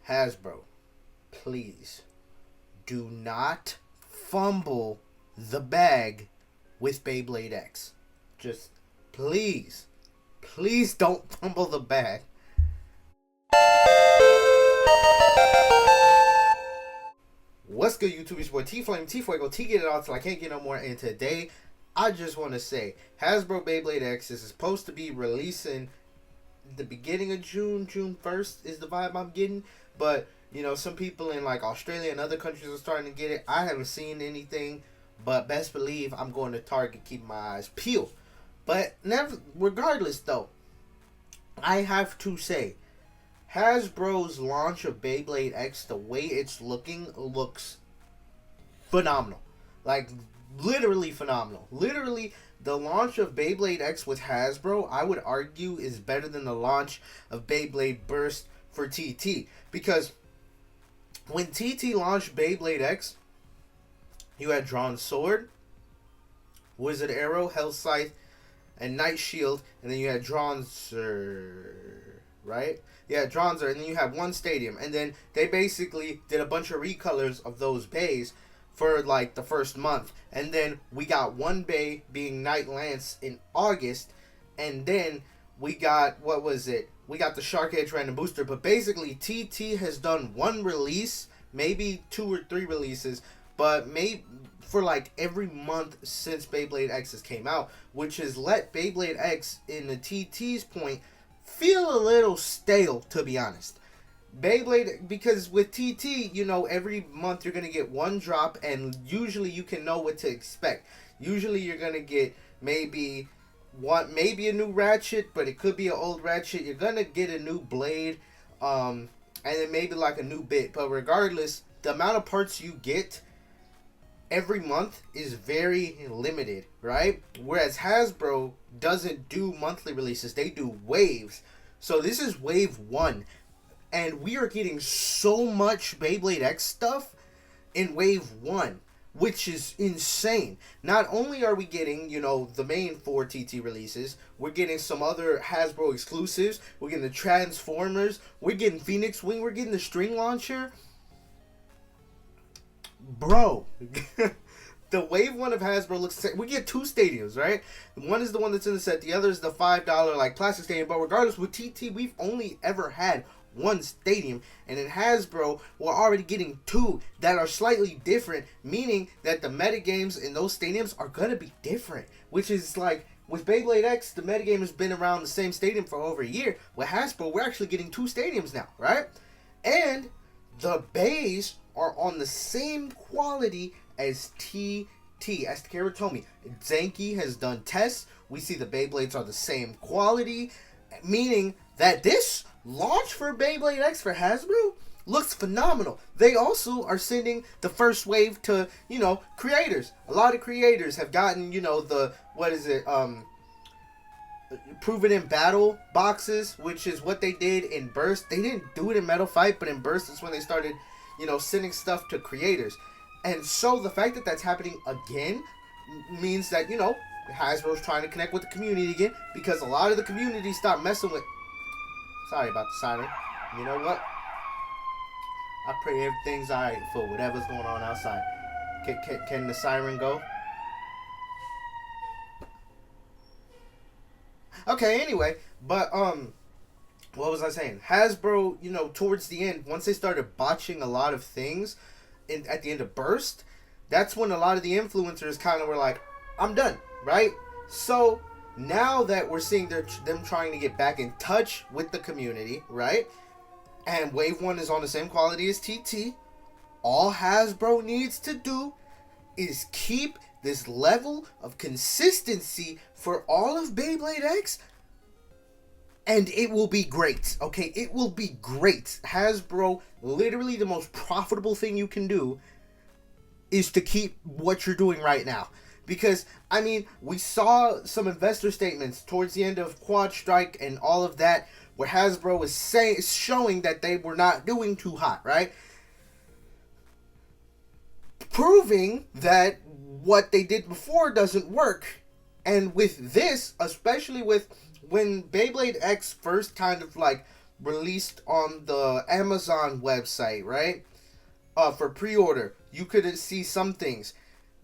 Hasbro, please do not fumble the bag with Beyblade X. Just please, please don't fumble the bag. What's good, YouTube? It's your boy T-Flame, T-Fuego, T-Get It All Till I Can't Get No More. And today, I just want to say, Hasbro Beyblade X is supposed to be releasing the beginning of June. June 1st is the vibe I'm getting. But, you know, some people in, like, Australia and other countries are starting to get it. I haven't seen anything. But best believe I'm going to Target, keeping my eyes peeled. But regardless, though, I have to say, Hasbro's launch of Beyblade X, the way it's looking, looks phenomenal. Like, literally phenomenal. Literally, the launch of Beyblade X with Hasbro, I would argue, is better than the launch of Beyblade Burst for TT. Because when TT launched Beyblade X, you had Drawn Sword, Wizard Arrow, Hell Scythe, and Night Shield, and then you had Dronzer, right? Yeah, Dronzer, and then you have one stadium, and then they basically did a bunch of recolors of those bays for like the first month, and then we got one bay being Night Lance in August, and then we got, what was it? We got the Shark Edge Random Booster, but basically TT has done one release, maybe 2 or 3 releases, but maybe for like every month since Beyblade X has came out, which has let Beyblade X, in the TT's point, feel a little stale, to be honest. Beyblade, because with TT, you know, every month you're going to get one drop, and usually you can know what to expect. Usually you're going to get maybe a new Ratchet, but it could be an old Ratchet. You're going to get a new Blade, and then maybe like a new bit. But regardless, the amount of parts you get every month is very limited, right? Whereas Hasbro doesn't do monthly releases, they do waves. So this is wave 1, and we are getting so much Beyblade X stuff in wave 1, which is insane. Not only are we getting, you know, the main 4 TT releases, we're getting some other Hasbro exclusives, we're getting the Transformers, we're getting Phoenix Wing, we're getting the String Launcher. Bro, the wave 1 of Hasbro looks... We get 2 stadiums, right? One is the one that's in the set. The other is the $5, like, plastic stadium. But regardless, with TT, we've only ever had 1 stadium. And in Hasbro, we're already getting 2 that are slightly different. Meaning that the metagames in those stadiums are going to be different. Which is like... With Beyblade X, the metagame has been around the same stadium for over a year. With Hasbro, we're actually getting 2 stadiums now, right? And the bays are on the same quality as TT. As Takara told me, Zenki has done tests. We see the Beyblades are the same quality, meaning that this launch for Beyblade X for Hasbro looks phenomenal. They also are sending the first wave to, you know, creators. A lot of creators have gotten, you know, the, what is it, Proven in Battle boxes, which is what they did in Burst. They didn't do it in Metal Fight, but in Burst is when they started, you know, sending stuff to creators. And so the fact that that's happening again means that, you know, Hasbro's trying to connect with the community again, because a lot of the community stopped messing with... Sorry about the siren. You know what? I pray everything's alright for whatever's going on outside. Can the siren go? Okay, anyway, but, what was I saying? Hasbro, you know, towards the end, once they started botching a lot of things at the end of Burst, that's when a lot of the influencers kind of were like, I'm done, right? So, now that we're seeing them trying to get back in touch with the community, right? And Wave 1 is on the same quality as TT, all Hasbro needs to do is keep this level of consistency for all of Beyblade X, and it will be great, okay? It will be great. Hasbro, literally the most profitable thing you can do is to keep what you're doing right now. Because, I mean, we saw some investor statements towards the end of Quad Strike and all of that, where Hasbro was showing that they were not doing too hot, right? Proving that what they did before doesn't work. And with this, especially with when Beyblade X first kind of like released on the Amazon website, right? For pre-order, you could see some things.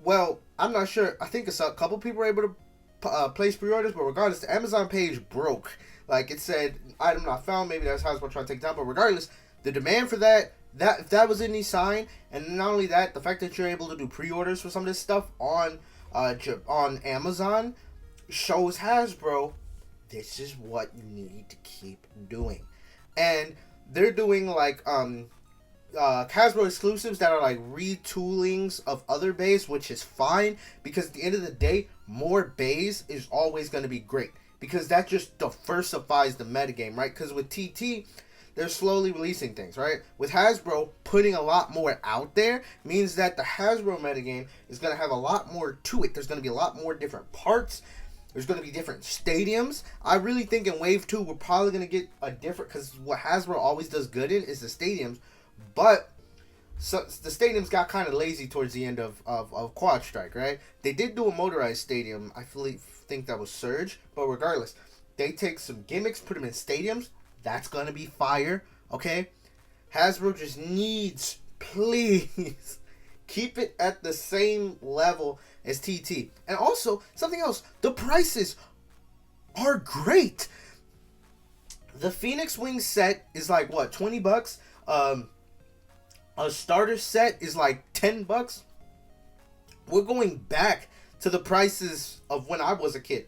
Well, I'm not sure. I think a couple people were able to place pre-orders, but regardless, the Amazon page broke. Like it said, item not found. Maybe that's how it's trying to take it down. But regardless, the demand for that if that was any sign, and not only that, the fact that you're able to do pre-orders for some of this stuff on Amazon shows Hasbro this is what you need to keep doing. And they're doing like Hasbro exclusives that are like retoolings of other bays, which is fine, because at the end of the day, more bays is always going to be great, because that just diversifies the metagame, right? Because with TT, they're slowly releasing things, right? With Hasbro putting a lot more out there means that the Hasbro metagame is going to have a lot more to it. There's going to be a lot more different parts. There's going to be different stadiums. I really think in Wave 2, we're probably going to get a different, because what Hasbro always does good in is the stadiums. But so the stadiums got kind of lazy towards the end of Quad Strike, right? They did do a motorized stadium. I think that was Surge. But regardless, they take some gimmicks, put them in stadiums. That's going to be fire, okay? Hasbro just needs, please, keep it at the same level as TT. And also, something else, the prices are great. The Phoenix Wing set is like, what, $20? A starter set is like $10. We're going back to the prices of when I was a kid.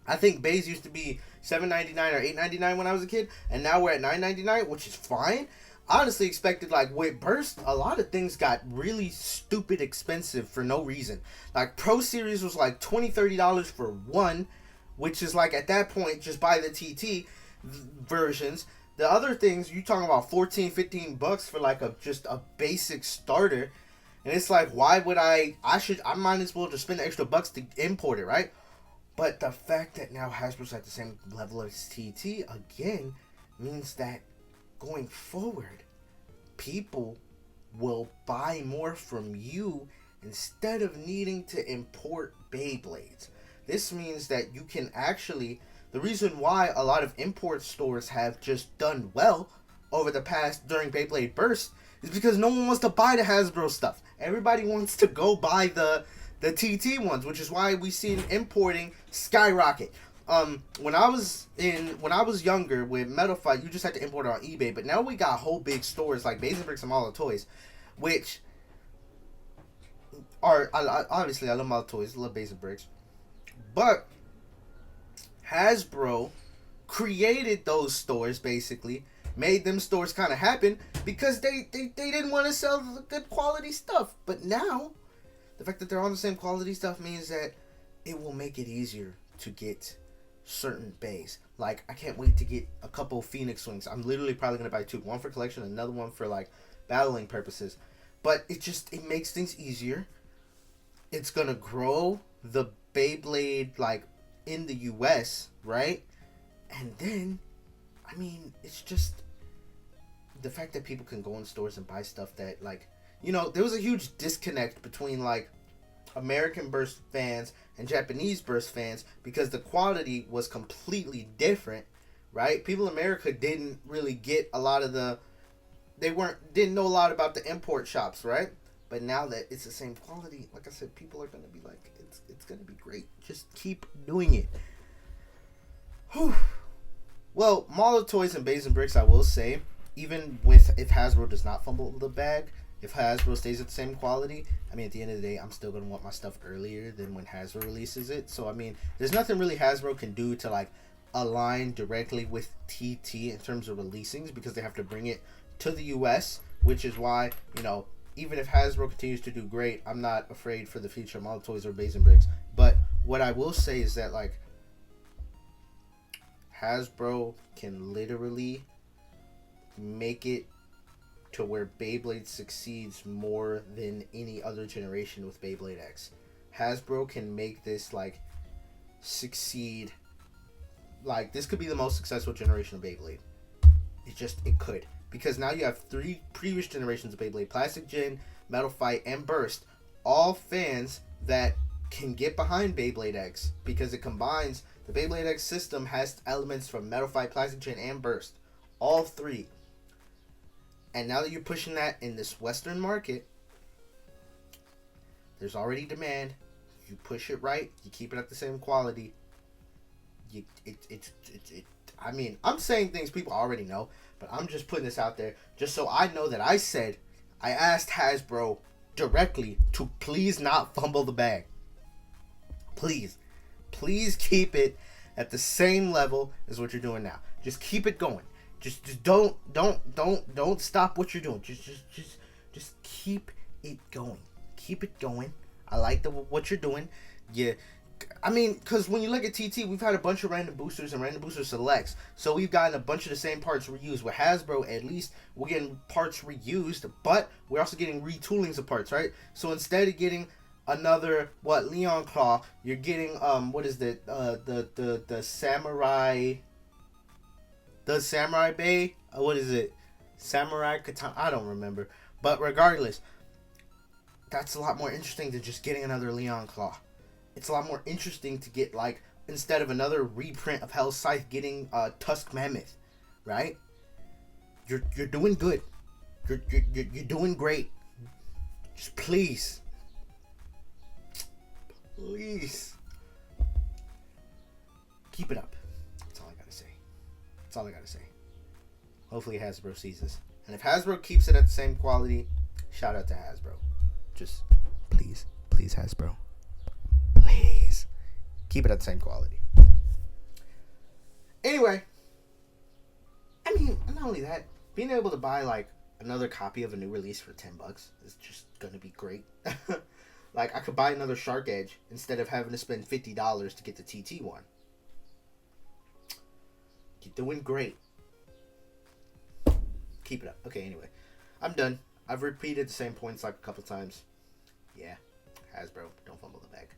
I think bays used to be $7.99 or $8.99 when I was a kid, and now we're at $9.99, which is fine. I honestly expected, like, with Burst, a lot of things got really stupid expensive for no reason. Like, Pro Series was like $20, $30 for one, which is like, at that point, just buy the TT versions. The other things, you talking about $14, $15 for like just a basic starter. And it's like, why would I might as well just spend the extra bucks to import it, right? But the fact that now Hasbro's at the same level as TT, again, means that going forward, people will buy more from you instead of needing to import Beyblades. This means that you can actually, the reason why a lot of import stores have just done well over the past, during Beyblade Burst, is because no one wants to buy the Hasbro stuff. Everybody wants to go buy the TT ones, which is why we seen importing skyrocket. When I was younger with Metal Fight, you just had to import it on eBay, but now we got whole big stores like Basic Bricks and Mall of Toys, which are obviously I love Mall of Toys, I love Basic Bricks, but Hasbro created those stores, basically made them stores kind of happen because they didn't want to sell the good quality stuff. But now the fact that they're on the same quality stuff means that it will make it easier to get certain bays. Like, I can't wait to get a couple Phoenix Wings. I'm literally probably going to buy two. One for collection, another one for, like, battling purposes. But it makes things easier. It's going to grow the Beyblade, like, in the U.S., right? And then, I mean, it's just the fact that people can go in stores and buy stuff that, like, you know, there was a huge disconnect between, like, American Burst fans and Japanese Burst fans because the quality was completely different, right? People in America didn't really get a lot of didn't know a lot about the import shops, right? But now that it's the same quality, like I said, people are going to be like, it's going to be great. Just keep doing it. Whew. Well, Mall of Toys and Basic Bricks, I will say, even if Hasbro does not fumble the bag, if Hasbro stays at the same quality, I mean, at the end of the day, I'm still going to want my stuff earlier than when Hasbro releases it. So, I mean, there's nothing really Hasbro can do to, like, align directly with TT in terms of releasings because they have to bring it to the U.S., which is why, you know, even if Hasbro continues to do great, I'm not afraid for the future of Mall of Toys or Basic Bricks. But what I will say is that, like, Hasbro can literally make it to where Beyblade succeeds more than any other generation with Beyblade X. Hasbro can make this, like, succeed. Like, this could be the most successful generation of Beyblade. It could. Because now you have 3 previous generations of Beyblade. Plastic Gen, Metal Fight, and Burst. All fans that can get behind Beyblade X because it combines the Beyblade X system has elements from Metal Fight, Plastic Chain, and Burst, all three. And now that you're pushing that in this Western market, there's already demand. You push it right, you keep it at the same quality. I mean, I'm saying things people already know, but I'm just putting this out there just so I know that I asked Hasbro directly to please not fumble the bag. Please keep it at the same level as what you're doing now. Just keep it going. Just don't stop what you're doing. Just keep it going. Keep it going. I like what you're doing. Yeah. I mean, because when you look at TT, we've had a bunch of random boosters and random booster selects. So we've gotten a bunch of the same parts reused. With Hasbro, at least, we're getting parts reused, but we're also getting retoolings of parts, right? So instead of getting another, Leon Claw, you're getting, the Samurai... The Samurai Bay? What is it? Samurai Katana? I don't remember. But regardless, that's a lot more interesting than just getting another Leon Claw. It's a lot more interesting to get, like, instead of another reprint of Hell's Scythe, getting Tusk Mammoth, right? You're doing good. You're doing great. Just please keep it up. That's all I gotta say. That's all I gotta say. Hopefully Hasbro sees this, and if Hasbro keeps it at the same quality, shout out to Hasbro. Just please Hasbro. Please keep it at the same quality. Anyway, I mean, not only that, being able to buy like another copy of a new release for $10 is just gonna be great. Like, I could buy another Shark Edge instead of having to spend $50 to get the TT one. You're doing great. Keep it up. Okay, anyway, I'm done. I've repeated the same points like a couple times. Yeah, Hasbro, don't fumble the bag.